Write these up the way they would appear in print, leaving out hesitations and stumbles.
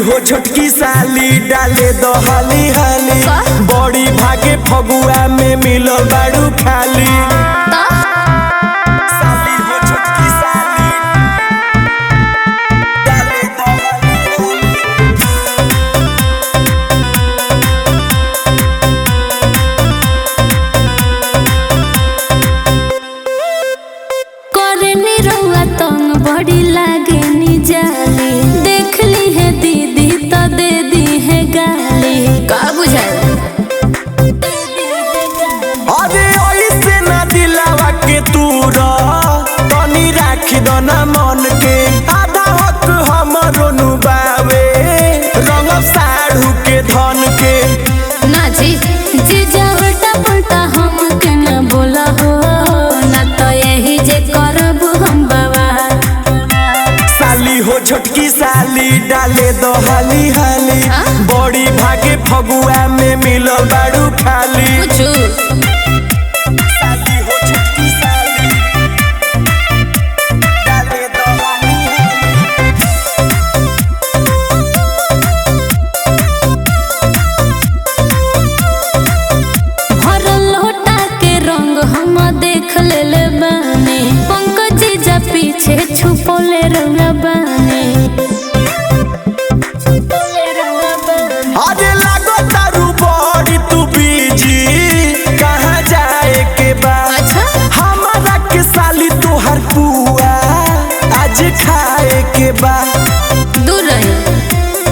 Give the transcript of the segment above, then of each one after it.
हो छोटकी साली डाले दो हाली हाली बड़ी भागे फगुआ में मिलो बाड़ू खाली साली हो छोटकी साली डाले दो करनी रउआ तंग बड़ी लागे नी जाली देख ली है दीदी तो दे दी है गाली का बुझाए अरे ऐसे ना दिलावा के तू तनी राखी दो ना मन के आधा हक हमरो नुबावे रंग साढ़ू के धन के ना जी जीजा उल्टा पुल्टा हम के ना बोला हो ना तो यही जे करब हम बाबा साली हो छोटकी साली डाले दो हाली हाली बड़ी भागे फगुआ में मिलो बाड़ू खाली साली हो छोटकी साली डाले दो हाली भर लोटा के रंग हम देख ले बाने पंकज जीजा पीछे छुपोले रंगा बाने अरे लागो तारू बड़ी तू बीजी कहाँ जाए के बाद अच्छा हमारा के साली तुहार पुआ आज खाए के बाद दूर रही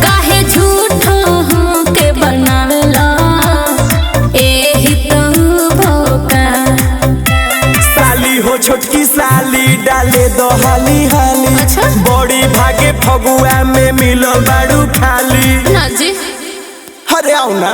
काहे झूठो हो के बनावेला एही तो भोका साली हो छोटकी साली डाले दो हाली हाली अच्छा बड़ी भागे फगुआ में मिलो बाड़ू खाली ना जी अरे आओ ना।